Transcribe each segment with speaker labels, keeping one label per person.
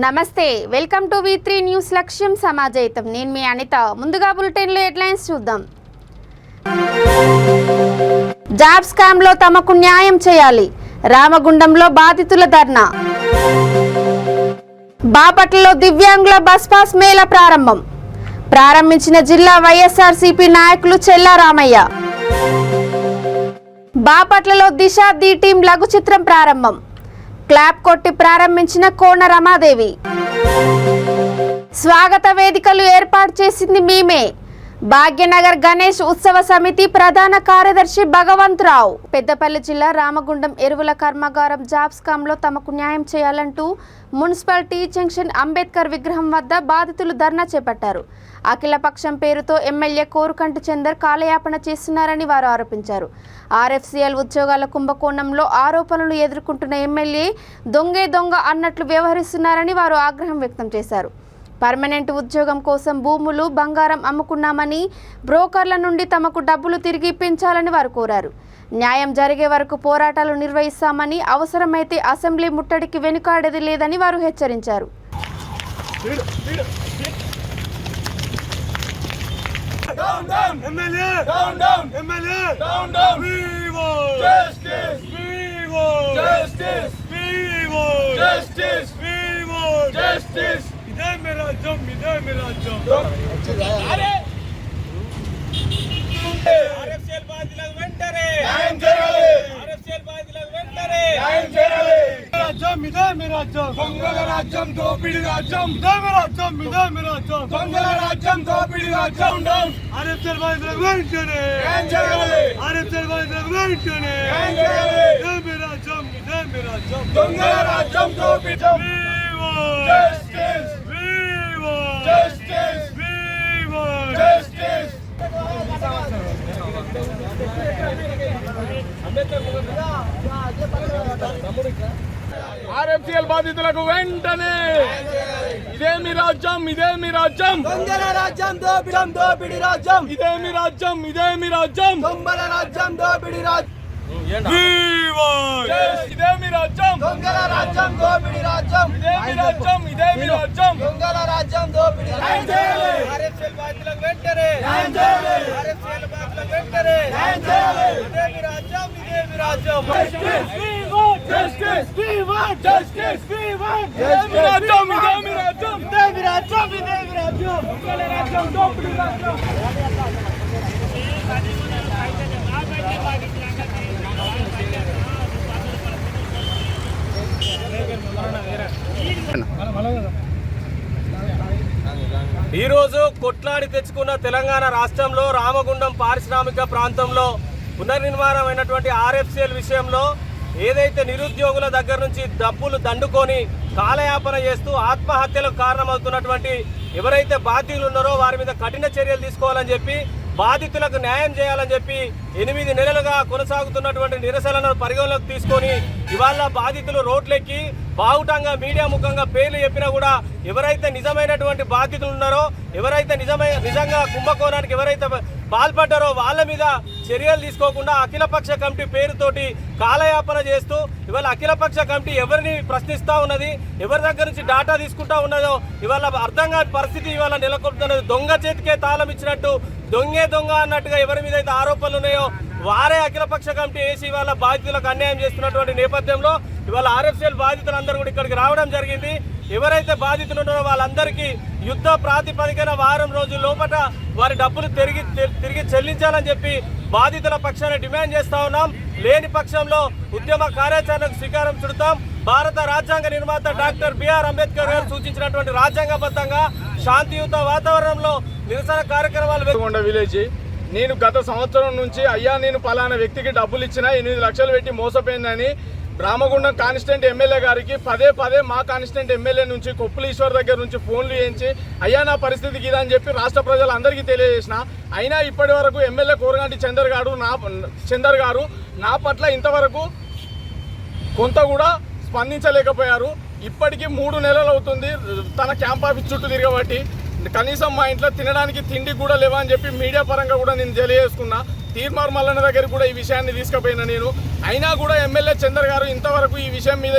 Speaker 1: నమస్తే welcome to V3 news లక్ష్యం సమాజయితం నేను మీ అనిత ముందుగా బులెటిన్ లో హెడ్లైన్స్ చూద్దాం జాబ్ స్కామ్ లో తమకు న్యాయం చేయాలి రామగుండంలో బాధితుల ధర్నా బాపట్లలో దివ్యాంగుల బస్ పాస్ మేళా ప్రారంభించిన జిల్లా వైఎస్ఆర్సీపీ నాయకులు చెల్లా రామయ్య బాపట్లలో దిశ ది టీం లఘు చిత్రం ప్రారంభం క్లాప్ కొట్టి ప్రారంభించిన కోన రమాదేవి స్వాగత వేదికలు ఏర్పాటు చేసింది మేమే భాగ్యనగర్ గణేష్ ఉత్సవ సమితి ప్రధాన కార్యదర్శి భగవంతరావు పెద్దపల్లి జిల్లా రామగుండం ఎరువుల కర్మాగారం జాబ్ స్కామ్ లో తమకు న్యాయం చేయాలంటూ మున్సిపల్ టీ జంక్షన్ అంబేద్కర్ విగ్రహం వద్ద బాధితులు ధర్నా చేపట్టారు అఖిలపక్షం పేరుతో ఎమ్మెల్యే కోరుకంటి చందర్ కాలయాపన చేస్తున్నారని వారు ఆరోపించారు ఆర్ఎఫ్సిఎల్ ఉద్యోగాల కుంభకోణంలో ఆరోపణలు ఎదుర్కొంటున్న ఎమ్మెల్యే దొంగ అన్నట్లు వ్యవహరిస్తున్నారని వారు ఆగ్రహం వ్యక్తం చేశారు పర్మనెంట్ ఉద్యోగం కోసం భూములు బంగారం అమ్ముకున్నామని బ్రోకర్ల నుండి తమకు డబ్బులు తిరిగి ఇప్పించాలని వారు కోరారు న్యాయం జరిగే వరకు పోరాటాలు నిర్వహిస్తామని అవసరమైతే అసెంబ్లీ ముట్టడికి వెనుకాడేది లేదని వారు హెచ్చరించారు
Speaker 2: ఆర్ఎఫ్సిఎల్ బాధితులకు వెంటనే న్యాయం చేయాలి ఆర్ఎఫ్సిఎల్ బాధితులకు వెంటనే న్యాయం చేయాలి రాజ్యం ఇదే మీ రాజ్యం దొంగల రాజ్యం దోపిడీ రాజ్యం ఇదే మీ రాజ్యం దొంగల రాజ్యం దోపిడీ రాజ్యం ఆర్ఎఫ్సిఎల్ బాధితులకు వెంటనే న్యాయం చేయాలి ఆర్ఎఫ్సిఎల్ బాధితులకు వెంటనే న్యాయం చేయాలి ఇదే మీ రాజ్యం దొంగల రాజ్యం దోపిడీ జస్టిస్ Justice! Justice! ఆర్ఎఫ్సిఎల్ బాధితులకు వెంటనే ఇదే మీ రాజ్యం
Speaker 3: దొంగల రాజ్యం దోపిడీ రాజ్యం
Speaker 2: ఇదే మీ రాజ్యం
Speaker 3: దొంగల రాజ్యం దోపిడీ రాజ్యం
Speaker 2: ఇదే మీ రాజ్యం
Speaker 3: దొంగల రాజ్యం దోపిడీ రాజ్యం
Speaker 2: ఇదే మీ రాజ్యం
Speaker 3: దొంగల రాజ్యం దోపిడీ
Speaker 2: ఆర్ఎఫ్సిఎల్ బాధితులకు వెంటనే ఆర్ఎఫ్సిఎల్ బాధితులకు వెంటనే ఇదే మీ రాజ్యం Justice! We want justice! ఇదే మీ రాజ్యం దొంగల రాజ్యం దోపిడీ రాజ్యం ఈరోజు కొట్లాడి తెచ్చుకున్న తెలంగాణ రాష్ట్రంలో రామగుండం పారిశ్రామిక ప్రాంతంలో పునర్నిర్మాణమైనటువంటి ఆర్ఎఫ్సిఎల్ విషయంలో ఏదైతే నిరుద్యోగుల దగ్గర నుంచి డబ్బులు దండుకొని కాలయాపన చేస్తూ ఆత్మహత్యలకు కారణమవుతున్నటువంటి ఎవరైతే బాధ్యులు ఉన్నారో వారి మీద కఠిన చర్యలు తీసుకోవాలని చెప్పి బాధితులకు న్యాయం చేయాలని చెప్పి 8 నెలలుగా కొనసాగుతున్నటువంటి నిరసనలను పరిగణలోకి తీసుకొని ఇవాళ బాధితులు రోడ్లెక్కి బావుటంగా మీడియా ముఖంగా పేర్లు చెప్పినా కూడా ఎవరైతే నిజమైనటువంటి బాధితులు ఉన్నారో ఎవరైతే నిజంగా కుంభకోణానికి ఎవరైతే పాల్పడ్డారో వాళ్ళ మీద చర్యలు తీసుకోకుండా అఖిలపక్ష కమిటీ పేరుతోటి కాలయాపన చేస్తూ ఇవాళ అఖిలపక్ష కమిటీ ఎవరిని ప్రశ్నిస్తూ ఉన్నది ఎవరి దగ్గర నుంచి డాటా తీసుకుంటా ఉన్నదో ఇవాళ అర్థం కాని పరిస్థితి ఇవాళ నెలకొల్పుతున్నది దొంగ చేతికే తాళం ఇచ్చినట్టు దొంగ అన్నట్టుగా ఎవరి మీద అయితే ఆరోపణలు ఉన్నాయో వారే అఖిలపక్ష కమిటీ వేసి ఇవాళ బాధితులకు అన్యాయం చేస్తున్నటువంటి నేపథ్యంలో ఇవాళ ఆర్ఎఫ్సిఎల్ బాధితులందరూ కూడా ఇక్కడికి రావడం జరిగింది ఎవరైతే బాధితులు ఉన్నారో వాళ్ళందరికీ యుద్ధ ప్రాతిపదికన వారం రోజుల లోపల వారి డబ్బులు తిరిగి చెల్లించాలని చెప్పి బాధితుల పక్షాన డిమాండ్ చేస్తా ఉన్నాం లేని పక్షంలో ఉద్యమ కార్యాచరణకు శ్రీకారం చుడతాం భారత రాజ్యాంగ నిర్మాత డాక్టర్ బిఆర్ అంబేద్కర్ గారు సూచించినటువంటి రాజ్యాంగబద్ధంగా శాంతియుత వాతావరణంలో నిరసన కార్యక్రమాలు
Speaker 4: విలేజ్ నేను గత సంవత్సరం నుంచి అయ్యా నేను పలానా వ్యక్తికి డబ్బులు ఇచ్చిన 8 లక్షలు పెట్టి మోసపోయిందని రామగుండం కాన్స్టిట్యూంట్ ఎమ్మెల్యే గారికి పదే మా కాన్స్టిట్యూంట్ ఎమ్మెల్యే నుంచి కొప్పుల ఈశ్వర్ దగ్గర నుంచి ఫోన్లు చేయించి అయ్యా నా పరిస్థితికి ఇదని చెప్పి రాష్ట్ర ప్రజలందరికీ తెలియజేసిన అయినా ఇప్పటి వరకు ఎమ్మెల్యే కోరుగంటి చందర్ గారు నా పట్ల ఇంతవరకు కొంత కూడా స్పందించలేకపోయారు ఇప్పటికీ 3 నెలలు అవుతుంది తన క్యాంప్ ఆఫీస్ చుట్టూ తిరగబట్టి కనీసం మా ఇంట్లో తినడానికి తిండి కూడా లేవని చెప్పి మీడియా పరంగా కూడా నేను తెలియజేసుకున్నా తీర్మార్ మల్లన్న దగ్గర కూడా ఈ విషయాన్ని తీసుకుపోయినా నేను అయినా కూడా ఎమ్మెల్యే చందర్ గారు ఇంతవరకు ఈ విషయం మీద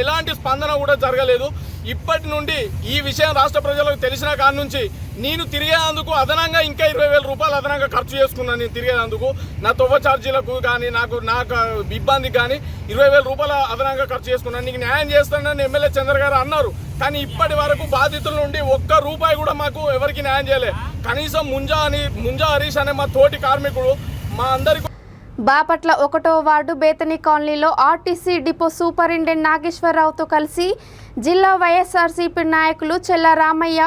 Speaker 4: ఎలాంటి స్పందన కూడా జరగలేదు. ఇప్పటి నుండి ఈ విషయం రాష్ట్ర ప్రజలకు తెలిసిన కాడ నుంచి నేను తిరిగేందుకు అదనంగా ఇంకా 20,000 రూపాయలు అదనంగా ఖర్చు చేసుకున్నాను. నేను తిరిగేందుకు నా తొవ్వ ఛార్జీలకు కానీ నాకు ఇబ్బందికి కానీ 20,000 రూపాయలు అదనంగా ఖర్చు చేసుకున్నాను. నీకు న్యాయం చేస్తానని ఎమ్మెల్యే చంద్ర గారు అన్నారు. కానీ ఇప్పటి వరకు బాధితుల నుండి ఒక్క రూపాయి కూడా మాకు ఎవరికి న్యాయం చేయలేదు. కనీసం ముంజా హరీష్ అనే మా తోటి కార్మికుడు మా అందరికీ
Speaker 1: బాపట్ల 1వ వార్డు బేతని కాలనీలో ఆర్టీసీ డిపో సూపరింటెండెంట్ నాగేశ్వరరావుతో కలిసి జిల్లా వైఎస్ఆర్సీపీ నాయకులు చెల్లా రామయ్య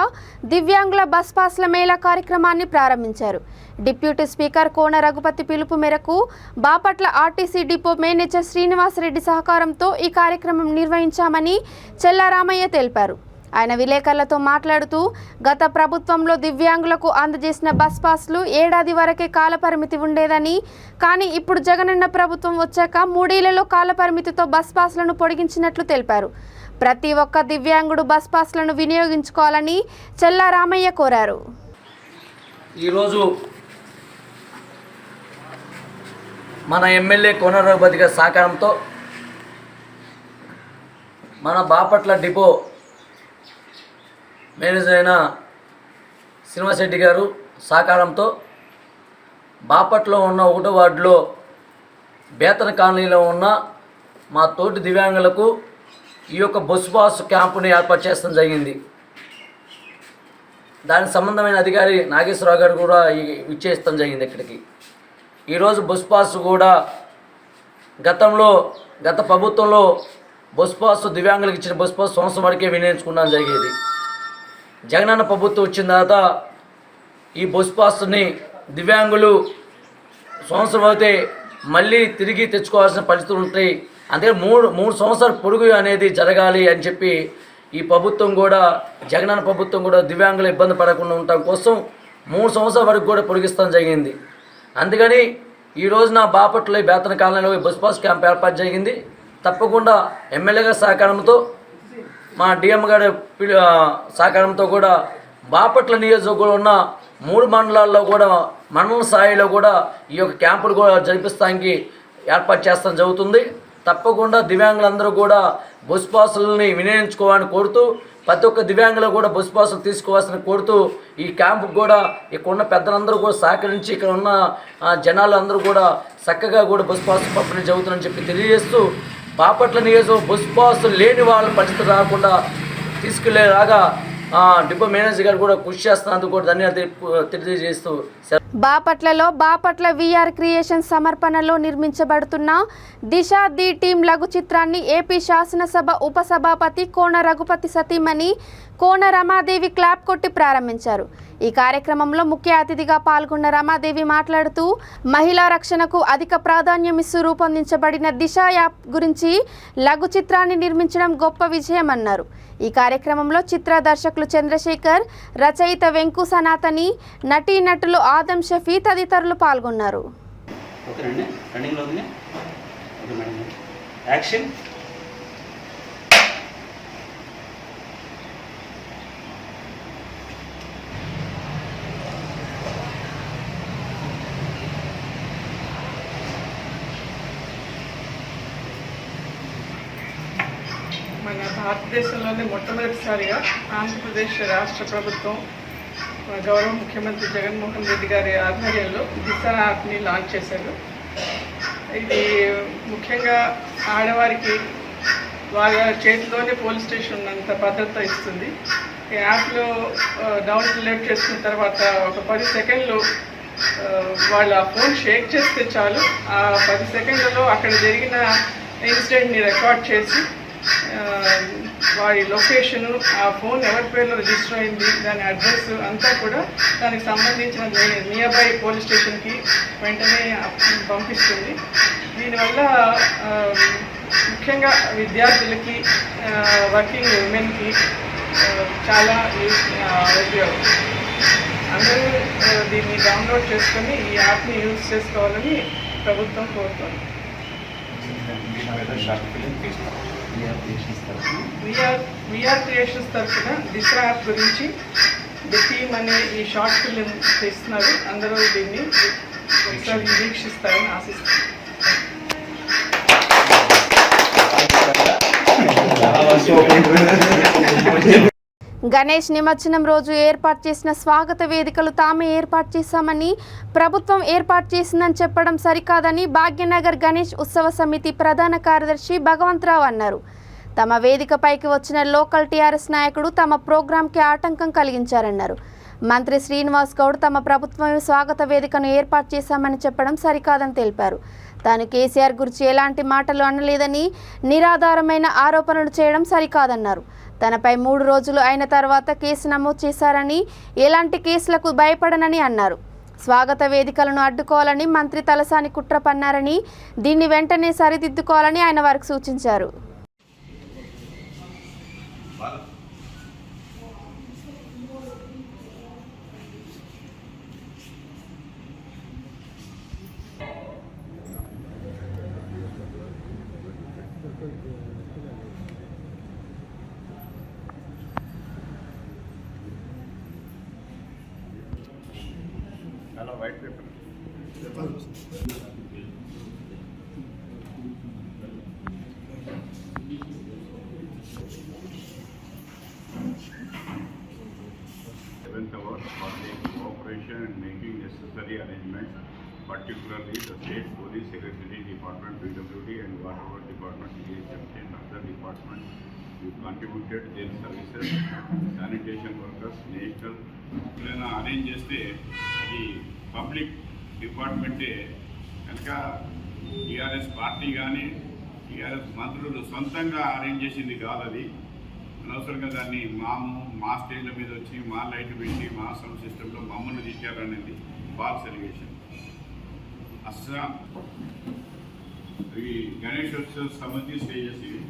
Speaker 1: దివ్యాంగుల బస్ పాస్ల మేళా కార్యక్రమాన్ని ప్రారంభించారు. డిప్యూటీ స్పీకర్ కోన రఘుపతి పిలుపు మేరకు Bapatla RTC depot manager Srinivasareddy సహకారంతో ఈ కార్యక్రమం నిర్వహించామని చెల్లా రామయ్య తెలిపారు. ఆయన విలేకరులతో మాట్లాడుతూ గత ప్రభుత్వంలో దివ్యాంగులకు అందజేసిన బస్ పాస్లు ఏడాది వరకే కాలపరిమితి ఉండేదని, కానీ ఇప్పుడు జగనన్న ప్రభుత్వం వచ్చాక 3 ఏళ్లలో కాలపరిమితితో బస్ పాస్లను పొడిగించినట్లు తెలిపారు. ప్రతి ఒక్క దివ్యాంగుడు బస్ పాస్లను వినియోగించుకోవాలని చెల్లా రామయ్య కోరారు.
Speaker 5: ఈరోజు మన ఎమ్మెల్యే కోన రఘుపతి గారి సహకారంతో మన బాపట్ల డిపో మేనేజర్ అయిన శ్రీనివాసరెడ్డి గారు సహకారంతో బాపట్లో ఉన్న 1వ వార్డులో బేతన కాలనీలో ఉన్న మా తోటి దివ్యాంగులకు ఈ యొక్క బస్ పాస్ క్యాంపుని ఏర్పాటు చేయడం జరిగింది. దానికి సంబంధమైన అధికారి నాగేశ్వరరావు గారు కూడా ఇచ్చేస్తాం జరిగింది. ఇక్కడికి ఈరోజు బస్ పాస్ కూడా గత ప్రభుత్వంలో బస్ పాస్ దివ్యాంగులకు ఇచ్చిన బస్ పాస్ సంవత్సరం వరకే వినియోగించుకోవడం జరిగేది. జగనన్న ప్రభుత్వం వచ్చిన తర్వాత ఈ బస్ పాస్ని దివ్యాంగులు సంవత్సరం అయితే మళ్ళీ తిరిగి తెచ్చుకోవాల్సిన పరిస్థితులు ఉంటాయి. అందుకని మూడు సంవత్సరాల పొడుగు అనేది జరగాలి అని చెప్పి ఈ ప్రభుత్వం కూడా జగనన్న ప్రభుత్వం కూడా దివ్యాంగులు ఇబ్బంది పడకుండా ఉండటం కోసం 3 సంవత్సరాల వరకు కూడా పొడిగిస్తాం జరిగింది. అందుకని ఈ రోజున బాపట్ల బేతన కాలనీలో బస్ పాస్ క్యాంప్ ఏర్పాటు జరిగింది. తప్పకుండా ఎమ్మెల్యే గారి సహకారంతో మా డిఎం గారి సహకారంతో కూడా బాపట్ల నియోజకవర్గంలో ఉన్న 3 మండలాల్లో కూడా మండల స్థాయిలో కూడా ఈ యొక్క క్యాంపులు కూడా జరిపిస్తానికి ఏర్పాటు చేస్తాం జరుగుతుంది. తప్పకుండా దివ్యాంగులందరూ కూడా బస్ పాసులని వినియోగించుకోవాలని కోరుతూ ప్రతి ఒక్క దివ్యాంగులు కూడా బస్ పాసులు తీసుకోవాల్సిన కోరుతూ ఈ క్యాంపు కూడా ఇక్కడ ఉన్న పెద్దలందరూ కూడా సహకరించి ఇక్కడ ఉన్న జనాలు అందరూ కూడా చక్కగా కూడా బస్ పాసులు పంపిణీ జరుగుతుందని చెప్పి తెలియజేస్తూ బాపట్ల నియోజకవర్గం బస్ పాస్ లేని వాళ్ళ పరిస్థితి రాకుండా తీసుకెళ్లేలాగా డిపో మేనేజర్ గారు కూడా కృషి చేస్తున్నందుకు కూడా ధన్యవాదాలు తెలియజేస్తూ
Speaker 1: బాపట్లలో బాపట్ల విఆర్ క్రియేషన్ సమర్పణలో నిర్మించబడుతున్న దిశ ది టీం లఘు చిత్రాన్ని ఏపీ శాసనసభ ఉపసభాపతి కోన రఘుపతి సతీమణి కోన రమాదేవి క్లాప్ కొట్టి ప్రారంభించారు. ఈ కార్యక్రమంలో ముఖ్య అతిథిగా పాల్గొన్న రమాదేవి మాట్లాడుతూ మహిళా రక్షణకు అధిక ప్రాధాన్యం ఇస్తూ రూపొందించబడిన దిశ యాప్ గురించి లఘు చిత్రాన్ని నిర్మించడం గొప్ప విజయమన్నారు. ఈ కార్యక్రమంలో చిత్ర దర్శకులు చంద్రశేఖర్, రచయిత వెంకు సనాతని, నటీనటులు ఆదం షఫీ తదితరులు పాల్గొన్నారు.
Speaker 6: మన భారతదేశంలోనే మొట్టమొదటిసారిగా ఆంధ్రప్రదేశ్ రాష్ట్ర ప్రభుత్వం గౌరవ ముఖ్యమంత్రి జగన్మోహన్ రెడ్డి గారి ఆధ్వర్యంలో దిశ యాప్ని లాంచ్ చేశారు. ఇది ముఖ్యంగా ఆడవారికి వాళ్ళ చేతిలోనే పోలీస్ స్టేషన్ ఉన్నంత భద్రత ఇస్తుంది. ఈ యాప్లో డౌన్లోడ్ చేసుకున్న తర్వాత ఒక 10 సెకండ్లు వాళ్ళ ఫోన్ షేక్ చేస్తే చాలు, ఆ 10 సెకండ్లలో అక్కడ జరిగిన ఇన్సిడెంట్ని రికార్డ్ చేసి వారి లొకేషను, ఆ ఫోన్ ఎవరి పేరులో రిజిస్టర్ అయింది, దాని అడ్రస్ అంతా కూడా దానికి సంబంధించిన నియర్ బై పోలీస్ స్టేషన్కి వెంటనే పంపిస్తుంది. దీనివల్ల ముఖ్యంగా విద్యార్థులకి, వర్కింగ్ ఉమెన్కి చాలా ఉపయోగం. అందరూ దీన్ని డౌన్లోడ్ చేసుకొని ఈ యాప్ని యూజ్ చేసుకోవాలని ప్రభుత్వం కోరుతుంది. విఆర్ క్రియేషన్స్ తరఫున దిశ యాప్ గురించి ది టీమ్ అనే ఈ షార్ట్ ఫిలిం చేస్తున్నారు. అందరూ దీన్ని ఒకసారి వీక్షిస్తారని ఆశిస్తున్నారు.
Speaker 1: గణేష్ నిమజ్జనం రోజు ఏర్పాటు చేసిన స్వాగత వేదికలు తామే ఏర్పాటు చేశామని, ప్రభుత్వం ఏర్పాటు చేసిందని చెప్పడం సరికాదని భాగ్యనగర్ గణేష్ ఉత్సవ సమితి ప్రధాన కార్యదర్శి భగవంతరావు అన్నారు. తమ వేదికపైకి వచ్చిన లోకల్ టీఆర్ఎస్ నాయకుడు తమ ప్రోగ్రాంకి ఆటంకం కలిగించారన్నారు. మంత్రి శ్రీనివాస్ గౌడ్ తమ ప్రభుత్వం స్వాగత వేదికను ఏర్పాటు చేశామని చెప్పడం సరికాదని తెలిపారు. తాను కేసీఆర్ గురించి ఎలాంటి మాటలు అనలేదని, నిరాధారమైన ఆరోపణలు చేయడం సరికాదన్నారు. తనపై 3 రోజులు అయిన తర్వాత కేసు నమోదు చేశారని, ఎలాంటి కేసులకు భయపడనని అన్నారు. స్వాగత వేదికలను అడ్డుకోవాలని మంత్రి తలసాని కుట్ర పన్నారని, దీన్ని వెంటనే సరిదిద్దుకోవాలని ఆయన వారికి సూచించారు.
Speaker 7: white paper. Hour for the cooperation and making necessary arrangements, particularly the State Police, Electricity Department, PWD and Water Department, DHMC and other departments who contributed their services, sanitation workers, national. Arrange cheste adi public department anka TRS party gaani TRS మంత్రులు సొంతంగా arrange చేసింది కాదు. అది అనవసరంగా దాన్ని మా స్టేజ్ల మీద వచ్చి మా లైట్ పెట్టి మా సౌండ్ సిస్టంలో మమ్మల్ని తీశారనేది ఫాల్స్ ఎలిగేషన్. అస్సాం ఈ గణేశోత్సవ సమితి స్టేజెస్ ఇవి.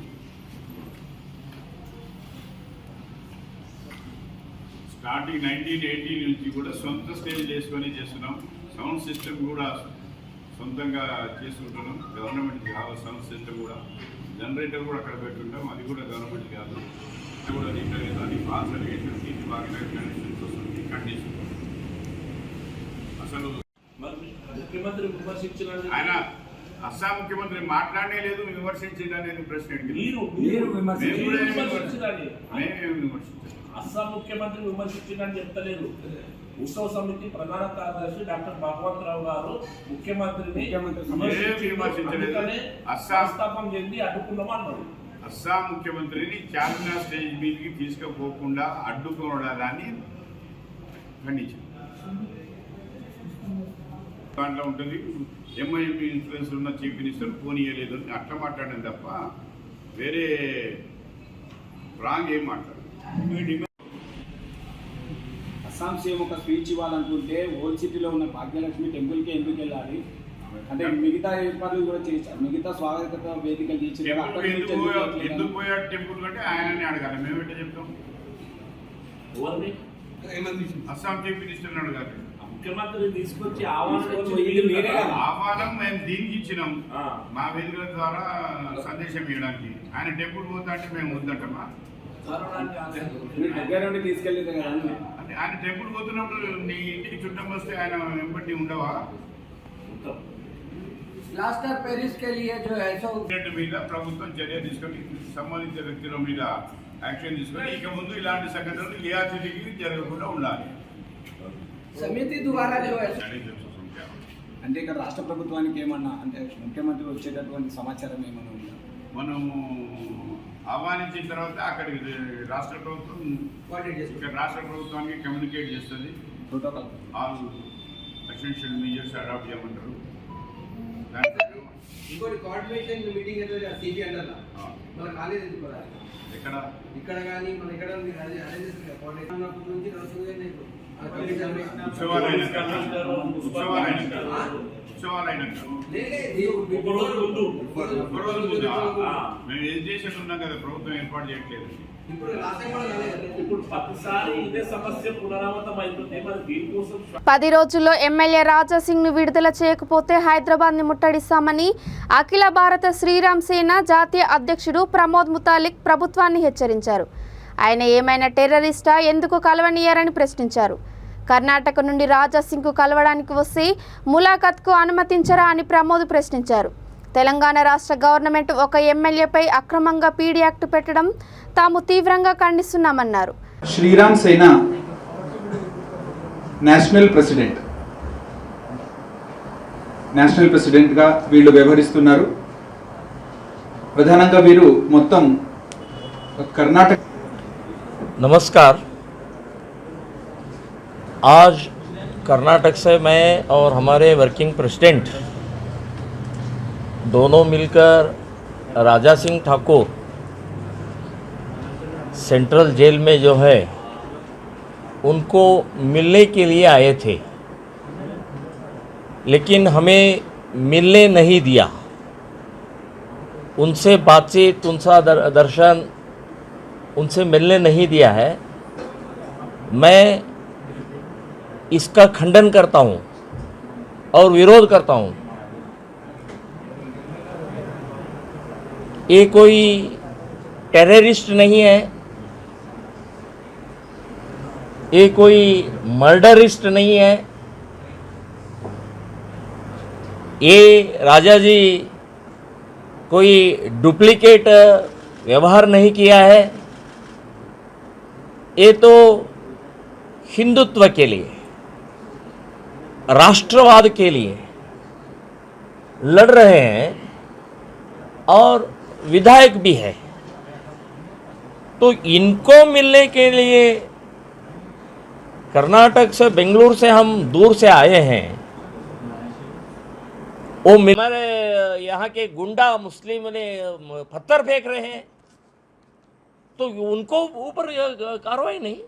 Speaker 7: స్టార్టింగ్ 1980 నుంచి కూడా సొంత స్టేజ్ చేసుకొని చేస్తున్నాం. సౌండ్ సిస్టమ్ కూడా సొంతంగా చేసుకుంటున్నాం. గవర్నమెంట్ కాదు సౌండ్ సిస్టమ్ కూడా. జనరేటర్ కూడా అక్కడ పెట్టుకుంటాం, అది కూడా గవర్నమెంట్ కాదు. కూడా దీంట్లో దాన్ని పాస్ అలిగేషన్ దీన్ని బాగా కండిషన్. అసలు
Speaker 8: ముఖ్యమంత్రి విమర్శించిన
Speaker 7: ఆయన అస్సాం ముఖ్యమంత్రి మాట్లాడనే లేదు, విమర్శించింది అనేది ప్రశ్న.
Speaker 8: అస్సాం ముఖ్యమంత్రి విమర్శించిందని చెప్తలేదు. ఉత్సవ సమితి ప్రధాన కార్యదర్శి డాక్టర్ భగవంతరావు గారు ముఖ్యమంత్రిని సంస్థాపం చెంది అడ్డుకున్నామన్నారు.
Speaker 7: అస్సాం ముఖ్యమంత్రిని చార్మినార్ స్టేజ్ మీదకి తీసుకుపోకుండా అడ్డుకోవడాన్ని ఖండించింది. దాంట్లో ఉంటుంది ఎంఐఎం ఇన్ఫ్లుయెన్స్ ఉన్న చీఫ్ మినిస్టర్ పోనీయలేదు అని అట్లా మాట్లాడడం తప్ప వేరే రాంగ్ ఏం మాట్లాడదు.
Speaker 9: అస్సాం సీఎం ఒక స్పీచ్ ఇవ్వాలనుకుంటే ఓల్డ్ సిటీలో ఉన్న భాగ్యలక్ష్మి టెంపుల్కి ఎందుకు వెళ్ళాలి? అంటే మిగతా ఏర్పాట్లు కూడా చేశారు, మిగతా స్వాగత వేదికలు చేసి
Speaker 7: ఎందుకు పోయాడు టెంపుల్ కంటే ఆయనని అడగాలి. మేము ఎట్లా చెప్తాం? అస్సాం చీఫ్ మినిస్టర్ అడగాలి.
Speaker 8: ముఖ్యమంత్రి తీసుకొచ్చి
Speaker 7: ఆహ్వానం మేము దీనికి ఇచ్చినాం, మా వేదికల ద్వారా సందేశం ఇవ్వడానికి. ఆయన టెంపుల్ పోతా అంటే మేము వద్దంటమా?
Speaker 9: దగ్గర నుండి తీసుకెళ్ళేది కదా.
Speaker 7: అంటే ఆయన టెంపుల్ పోతున్నప్పుడు నీ ఇంటికి చుట్టం వస్తే ఆయన వెంబడి ఉండవా? మీద ప్రభుత్వం చర్య తీసుకొని సంబంధిత వ్యక్తుల మీద యాక్షన్ తీసుకొని ఇక ముందు ఇలాంటి సంఘటనలు ఏ అతిథికి జరగకుండా ఉండాలి.
Speaker 3: సమితి ద్వారా
Speaker 9: అంటే ఇక్కడ రాష్ట్ర ప్రభుత్వానికి ఏమన్నా అంటే ముఖ్యమంత్రి వచ్చేటటువంటి సమాచారం ఏమన్నా ఉందా?
Speaker 7: మనము ఆహ్వానించిన తర్వాత అక్కడికి రాష్ట్ర ప్రభుత్వం ఇక్కడ రాష్ట్ర ప్రభుత్వానికి కమ్యూనికేట్ చేస్తుంది.
Speaker 9: Protocol
Speaker 7: all essential measures adapt చేయమంటారు.
Speaker 3: ఇంకోటి కోఆర్డినేషన్ మీటింగ్ అయితే సిబి అంటారా మన కాలేజ్ ఎందుకు
Speaker 7: ఎక్కడ
Speaker 3: ఇక్కడ కానీ మన ఎక్కడ అరేంజ్ చేస్తారు కోఆర్డినేషన్ నుంచి రోజుగా
Speaker 7: మేము ఏం చేసేది ఉన్నాం కదా, ప్రభుత్వం ఏర్పాటు చేయట్లేదు.
Speaker 8: ఇప్పుడు ప్రతిసారి ఇదే సమస్య పునరావృతం అవుతుంది. మరి దీనికోసం
Speaker 1: 10 రోజుల్లో ఎమ్మెల్యే రాజాసింగ్ను విడుదల చేయకపోతే హైదరాబాద్ని ముట్టడిస్తామని అఖిల భారత శ్రీరామ్ సేన జాతీయ అధ్యక్షుడు ప్రమోద్ ముతాలిక్ ప్రభుత్వాన్ని హెచ్చరించారు. ఆయన ఏమైనా టెర్రరిస్టా, ఎందుకు కలవనీయారని ప్రశ్నించారు. కర్ణాటక నుండి రాజాసింగ్కు కలవడానికి వస్తే ములాఖత్కు అనుమతించరా అని ప్రమోద్ ప్రశ్నించారు. తెలంగాణ రాష్ట్ర గవర్నమెంట్ ఒక ఎమ్మెల్యేపై అక్రమంగా పీడీ యాక్ట్ పెట్టడం తాము తీవ్రంగా ఖండిస్తున్నామన్నారు.
Speaker 10: శ్రీరామ్ సేన నేషనల్ ప్రెసిడెంట్గా వీళ్ళు వ్యవహరిస్తున్నారు. ప్రధానంగా వీరు మొత్తం कर्नाटक।
Speaker 11: नमस्कार। आज कर्नाटक से मैं और हमारे वर्किंग प्रेसिडेंट दोनों मिलकर राजा सिंह ठाकुर सेंट्रल जेल में जो है उनको मिलने के लिए आए थे, लेकिन हमें मिलने नहीं दिया। उनसे बातचीत, उनका दर्शन, उनसे मिलने नहीं दिया है। मैं इसका खंडन करता हूँ और विरोध करता हूँ। ये कोई टेररिस्ट नहीं है, ये कोई मर्डरिस्ट नहीं है। ये राजा जी कोई डुप्लीकेट व्यवहार नहीं किया है। ये तो हिंदुत्व के लिए, राष्ट्रवाद के लिए लड़ रहे हैं और विधायक भी है। तो इनको मिलने के लिए कर्नाटक से, बेंगलुरु से हम दूर से आए हैं। वो हमारे यहाँ के गुंडा मुस्लिम ने पत्थर फेंक रहे हैं तो उनको ऊपर कार्रवाई नहीं।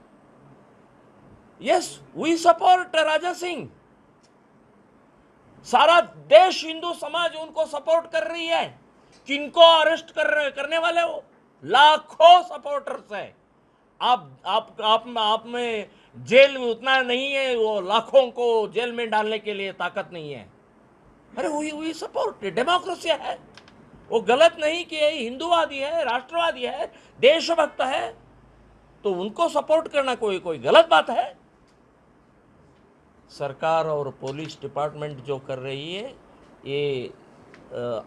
Speaker 11: Yes, we support Raja Singh. सारा देश, हिंदू समाज उनको सपोर्ट कर रही है। किनको अरेस्ट करने वाले हो? लाखों सपोर्टर्स है। आप में जेल उतना नहीं है, वो लाखों को जेल में डालने के लिए ताकत नहीं है। अरे वी सपोर्ट, डेमोक्रेसी है। वो गलत नहीं कि हिंदूवादी है, राष्ट्रवादी है, देशभक्त है, तो उनको सपोर्ट करना कोई गलत बात है? सरकार और पुलिस डिपार्टमेंट जो कर रही है ये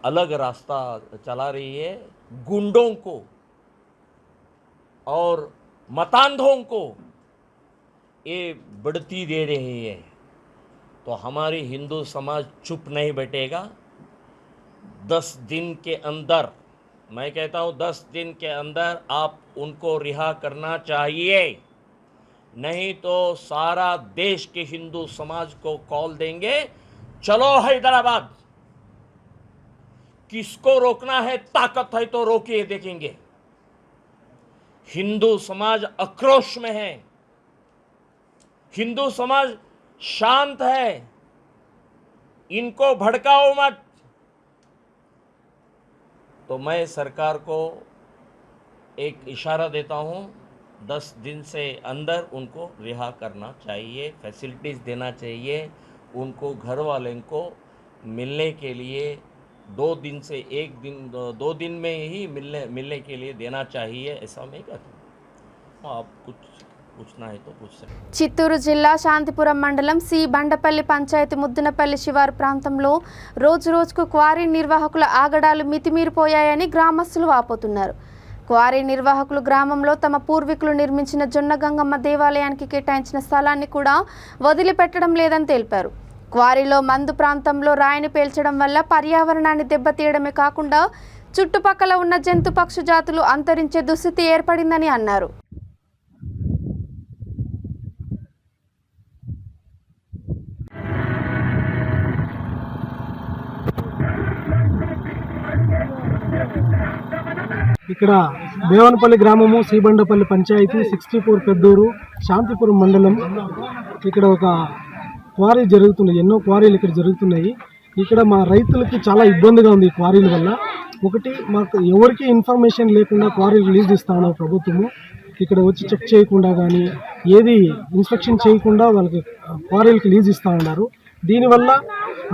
Speaker 11: अलग रास्ता चला रही है। गुंडों को और मतांधों को ये बढ़ती दे रही है। तो हमारी हिंदू समाज चुप नहीं बैठेगा। 10 दिन के अंदर, मैं कहता हूँ 10 दिन के अंदर आप उनको रिहा करना चाहिए, नहीं तो सारा देश के हिंदू समाज को कॉल देंगे, चलो हैदराबाद। किसको रोकना है? ताकत है तो रोकिए, देखेंगे। हिंदू समाज आक्रोश में है, हिंदू समाज शांत है। इनको भड़काओ मत। तो मैं सरकार को एक इशारा देता हूँ, 10 दिन से अंदर उनको रिहा करना चाहिए, फैसिलिटीज़ देना चाहिए। उनको घर वाले को मिलने के लिए 2 दिन से 1 दिन, 2 दिन में ही मिलने के लिए देना चाहिए। ऐसा मैं कहता हूँ। आप कुछ पूछना है तो पूछ सकते।
Speaker 1: చిత్తూరు జిల్లా శాంతిపురం మండలం సి బండపల్లి పంచాయతీ ముద్దునపల్లి శివారు ప్రాంతంలో రోజుకు క్వారీ నిర్వాహకుల ఆగడాలు మితిమీరిపోయాయని గ్రామస్తులు వాపోతున్నారు. క్వారీ నిర్వాహకులు గ్రామంలో తమ పూర్వీకులు నిర్మించిన జొన్నగంగమ్మ దేవాలయానికి కేటాయించిన స్థలాన్ని కూడా వదిలిపెట్టడం లేదని తెలిపారు. క్వారీలో మందు ప్రాంతంలో రాయిని పేల్చడం వల్ల పర్యావరణాన్ని దెబ్బతీయడమే కాకుండా చుట్టుపక్కల ఉన్న జంతు పక్షు జాతులు అంతరించే దుస్థితి ఏర్పడిందని అన్నారు.
Speaker 12: ఇక్కడ దేవనపల్లి గ్రామము, శ్రీబండపల్లి పంచాయతీ, 64 పెద్దూరు, శాంతిపురం మండలం. ఇక్కడ ఒక క్వారీ జరుగుతుంది, ఎన్నో క్వారీలు ఇక్కడ జరుగుతున్నాయి. ఇక్కడ మా రైతులకి చాలా ఇబ్బందిగా ఉంది ఈ క్వారీల వల్ల. ఒకటి, మాకు ఎవరికి ఇన్ఫర్మేషన్ లేకుండా క్వారీ రిలీజ్ ఇస్తా ఉన్నారు ప్రభుత్వము. ఇక్కడ వచ్చి చెక్ చేయకుండా కానీ ఏది ఇన్స్పెక్షన్ చేయకుండా వాళ్ళకి క్వారీలకి లీజ్ ఇస్తూ ఉన్నారు. దీనివల్ల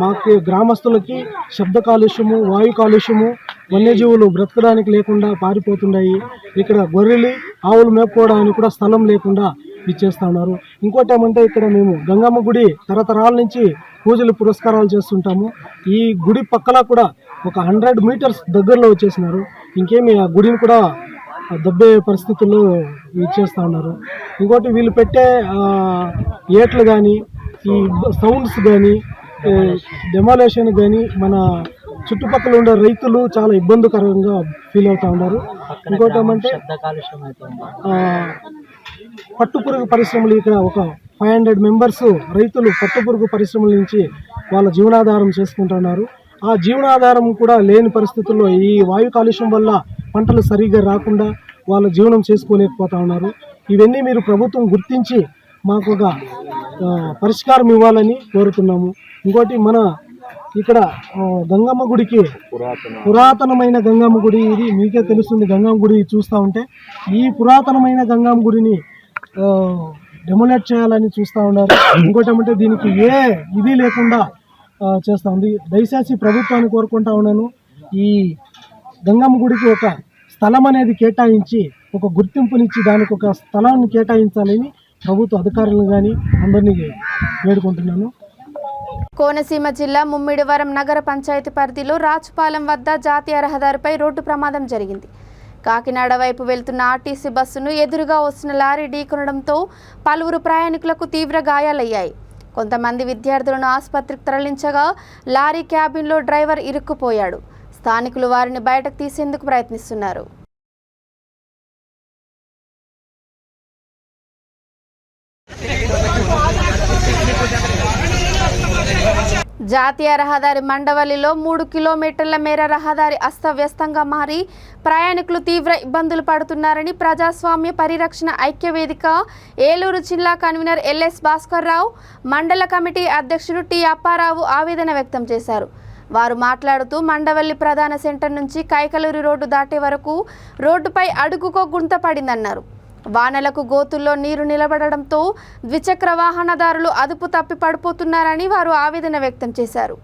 Speaker 12: మాకు గ్రామస్తులకి శబ్ద కాలుష్యము, వాయు కాలుష్యము, వన్యజీవులు బ్రతకడానికి లేకుండా పారిపోతున్నాయి. ఇక్కడ గొర్రెలు, ఆవులు మేపుకోవడానికి కూడా స్థలం లేకుండా ఇచ్చేస్తూ ఉన్నారు. ఇంకోటి ఏమంటే, ఇక్కడ మేము గంగమ్మ గుడి తరతరాల నుంచి పూజలు పురస్కారాలు చేస్తుంటాము. ఈ గుడి పక్కన కూడా ఒక 100 మీటర్స్ దగ్గరలో వచ్చేసినారు. ఇంకేమి ఆ గుడిని కూడా దబ్బే పరిస్థితుల్లో ఇచ్చేస్తూ ఉన్నారు. ఇంకోటి వీళ్ళు పెట్టే ఏట్లు కానీ, ఈ సౌండ్స్ కానీ, డెమాలేషన్ కానీ మన చుట్టుపక్కల ఉండే రైతులు చాలా ఇబ్బందికరంగా ఫీల్ అవుతూ ఉన్నారు. ఇంకోటి ఏమంటే పట్టుపురుగు పరిశ్రమలు, ఇక్కడ ఒక 500 మెంబర్స్ రైతులు పట్టుపురుగు పరిశ్రమల నుంచి వాళ్ళ జీవనాధారం చేసుకుంటున్నారు. ఆ జీవనాధారం కూడా లేని పరిస్థితుల్లో ఈ వాయు కాలుష్యం వల్ల పంటలు సరిగ్గా రాకుండా వాళ్ళ జీవనం చేసుకోలేకపోతా ఉన్నారు. ఇవన్నీ మీరు ప్రభుత్వం గుర్తించి మాకు ఒక పరిష్కారం ఇవ్వాలని కోరుతున్నాము. ఇంకోటి మన ఇక్కడ గంగమ్మ గుడికి పురాతనమైన గంగమ్మ గుడి, ఇది మీకే తెలుస్తుంది. గంగమ్మ గుడి చూస్తూ ఉంటే ఈ పురాతనమైన గంగమ్మ గుడిని డెమోలేట్ చేయాలని చూస్తూ ఉన్నారు. ఇంకోటి ఏమంటే దీనికి ఏ ఇది లేకుండా చేస్తూ ఉంది. దయచేసి ప్రభుత్వాన్ని కోరుకుంటా ఉన్నాను, ఈ గంగమ్మ గుడికి ఒక స్థలం అనేది కేటాయించి, ఒక గుర్తింపునిచ్చి దానికి ఒక స్థలాన్ని కేటాయించాలని ప్రభుత్వ అధికారులను కానీ అందరినీ వేడుకుంటున్నాను.
Speaker 1: కోనసీమ జిల్లా ముమ్మిడివరం నగర పంచాయతీ పరిధిలో రాచుపాలెం వద్ద జాతీయ రహదారిపై రోడ్డు ప్రమాదం జరిగింది. కాకినాడ వైపు వెళ్తున్న ఆర్టీసీ బస్సును ఎదురుగా వస్తున్న లారీ ఢీకొనడంతో పలువురు ప్రయాణికులకు తీవ్ర గాయాలయ్యాయి. కొంతమంది విద్యార్థులను ఆసుపత్రికి తరలించగా లారీ క్యాబిన్లో డ్రైవర్ ఇరుక్కుపోయాడు. స్థానికులు వారిని బయటకు తీసేందుకు ప్రయత్నిస్తున్నారు. జాతీయ రహదారి మండవల్లిలో 3 కిలోమీటర్ల మేర రహదారి అస్తవ్యస్తంగా మారి ప్రయాణికులు తీవ్ర ఇబ్బందులు పడుతున్నారని ప్రజాస్వామ్య పరిరక్షణ ఐక్యవేదిక ఏలూరు జిల్లా కన్వీనర్ ఎల్ఎస్ భాస్కర్ రావు, మండల కమిటీ అధ్యక్షుడు టి అప్పారావు ఆవేదన వ్యక్తం చేశారు. వారు మాట్లాడుతూ మండవల్లి ప్రధాన సెంటర్ నుంచి కైకలూరు రోడ్డు దాటే వరకు రోడ్డుపై అడుగుకో గుంత పడిందన్నారు. వానలకు గోతుల్లో నీరు నిలబడడంతో ద్విచక్ర వాహనదారులు అదుపు తప్పి పడిపోతున్నారని వారు ఆవేదన వ్యక్తం చేశారు.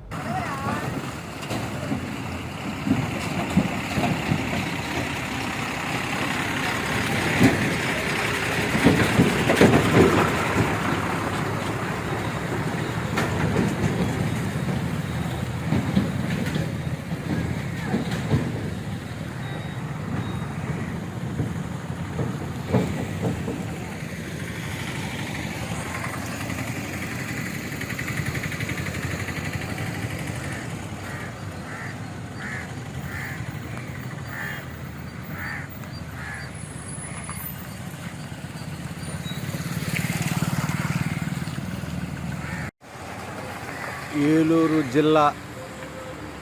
Speaker 13: ఏలూరు జిల్లా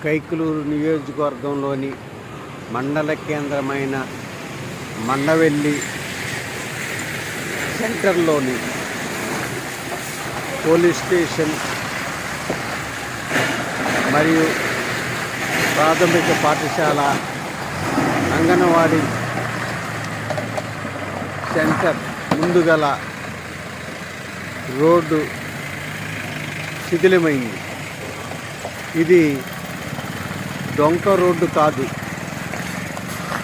Speaker 13: కైకలూరు నియోజకవర్గంలోని మండల కేంద్రమైన మండవెల్లి సెంటర్లోని పోలీస్ స్టేషన్ మరియు ప్రాథమిక పాఠశాల, అంగన్వాడీ సెంటర్ ముందుగల రోడ్డు శిథిలమైంది. ఇది డొంక రోడ్డు కాదు,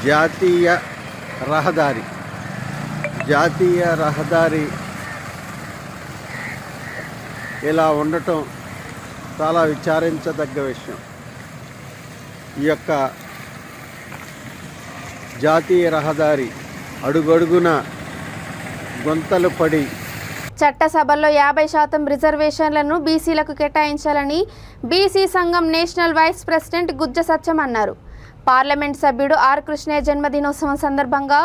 Speaker 13: జాతీయ రహదారి. జాతీయ రహదారి ఇలా ఉండటం చాలా విచారించదగ్గ విషయం. ఈ యొక్క జాతీయ రహదారి అడుగడుగున గుంతలు పడి
Speaker 1: చట్టసభల్లో 50% రిజర్వేషన్లను బీసీలకు కేటాయించాలని బీసీ సంఘం నేషనల్ వైస్ ప్రెసిడెంట్ గుజ్జ సత్యం అన్నారు. పార్లమెంట్ సభ్యుడు ఆర్ కృష్ణయ్య జన్మదినోత్సవం సందర్భంగా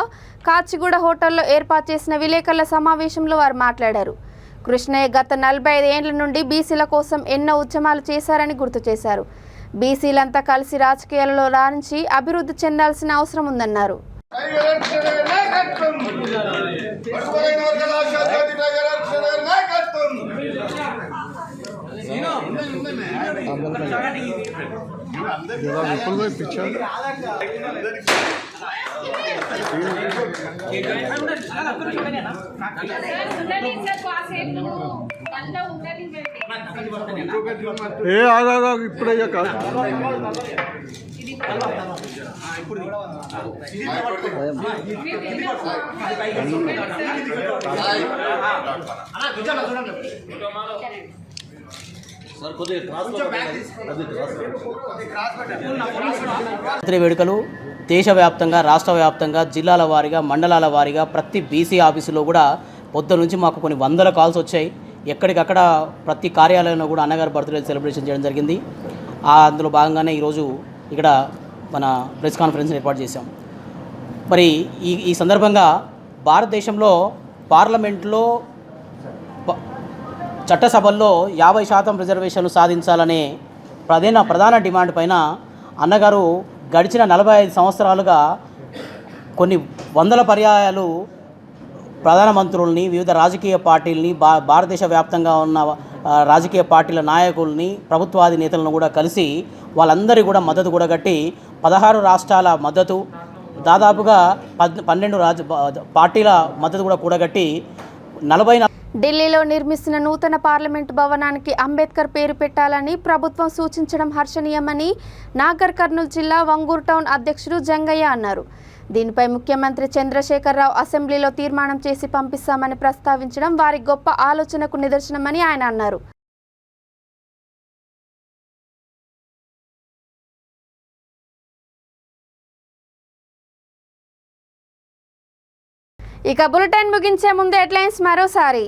Speaker 1: కాచిగూడ హోటల్లో ఏర్పాటు చేసిన విలేకరుల సమావేశంలో వారు మాట్లాడారు. కృష్ణయ్య గత 45 ఏళ్ల నుండి బీసీల కోసం ఎన్నో ఉద్యమాలు చేశారని గుర్తు చేశారు. బీసీలంతా కలిసి రాజకీయాలలో రాణించి అభివృద్ధి చెందాల్సిన అవసరం ఉందన్నారు.
Speaker 13: ఇప్పుడయ్యా కాదు.
Speaker 14: నవరాత్రి వేడుకలు దేశవ్యాప్తంగా, రాష్ట్ర వ్యాప్తంగా, జిల్లాల వారీగా, మండలాల వారీగా ప్రతి బీసీ ఆఫీసులో కూడా పొద్దు నుంచి మాకు కొన్ని వందల కాల్స్ వచ్చాయి. ఎక్కడికక్కడ ప్రతి కార్యాలయంలో కూడా అన్నగారి బర్త్డే సెలబ్రేషన్ చేయడం జరిగింది. అందులో భాగంగానే ఈరోజు ఇక్కడ మన ప్రెస్ కాన్ఫరెన్స్ ఏర్పాటు చేశాం. మరి ఈ సందర్భంగా భారతదేశంలో పార్లమెంట్లో చట్టసభల్లో 50% రిజర్వేషన్లు సాధించాలనే ప్రధాన డిమాండ్ పైన అన్నగారు గడిచిన 45 సంవత్సరాలుగా కొన్ని వందల పర్యాయాలు ప్రధానమంత్రుల్ని, వివిధ రాజకీయ పార్టీలని, భారతదేశ వ్యాప్తంగా ఉన్న రాజకీయ పార్టీల నాయకుల్ని, ప్రభుత్వాధినేతలను కూడా కలిసి వాళ్ళందరి కూడా మద్దతు కూడా కట్టి 16 రాష్ట్రాల మద్దతు, దాదాపుగా 12 పార్టీల మద్దతు కూడా కూడగట్టి 40.
Speaker 1: ఢిల్లీలో నిర్మిస్తున్న నూతన పార్లమెంటు భవనానికి అంబేద్కర్ పేరు పెట్టాలని ప్రభుత్వం సూచించడం హర్షణీయమని నాగర్ కర్నూలు జిల్లా వంగూరు టౌన్ అధ్యక్షుడు జంగయ్య అన్నారు. దీనిపై ముఖ్యమంత్రి చంద్రశేఖరరావు అసెంబ్లీలో తీర్మానం చేసి పంపిస్తామని ప్రస్తావించడం వారి గొప్ప ఆలోచనకు నిదర్శనమని ఆయన అన్నారు. ఇక బులెటిన్ ముగించే ముందు హెడ్లైన్స్ మరోసారి.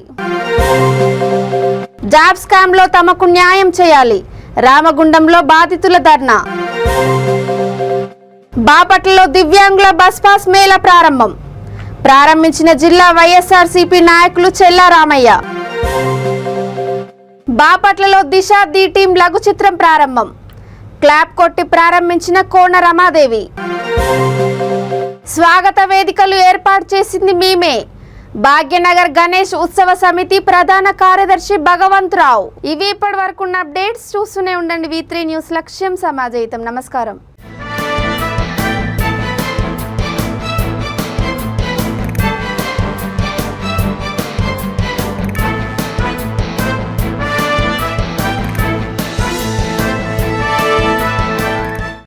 Speaker 1: జాబ్ స్కామ్ లో తమకు న్యాయం చేయాలి, రామగుండంలో బాధితుల ధర్నా. బాపట్లలో దివ్యాంగుల బస్ పాస్ మేళా ప్రారంభించిన జిల్లా వైఎస్ఆర్సీపీ నాయకులు చెల్లా రామయ్య. బాపట్లలో దిశ ది టీం లఘు చిత్రం ప్రారంభం, క్లాప్ కొట్టి ప్రారంభించిన కోన రమాదేవి. స్వాగత వేదికలు ఏర్పాటు చేసింది మేమే, భాగ్యనగర్ గణేష్ ఉత్సవ సమితి ప్రధాన కార్యదర్శి భగవంతరావు. ఇవి ఇప్పటి వరకు ఉన్న అప్డేట్స్. చూస్తూనే ఉండండి V3 న్యూస్, లక్ష్యం సమాజహితం. నమస్కారం.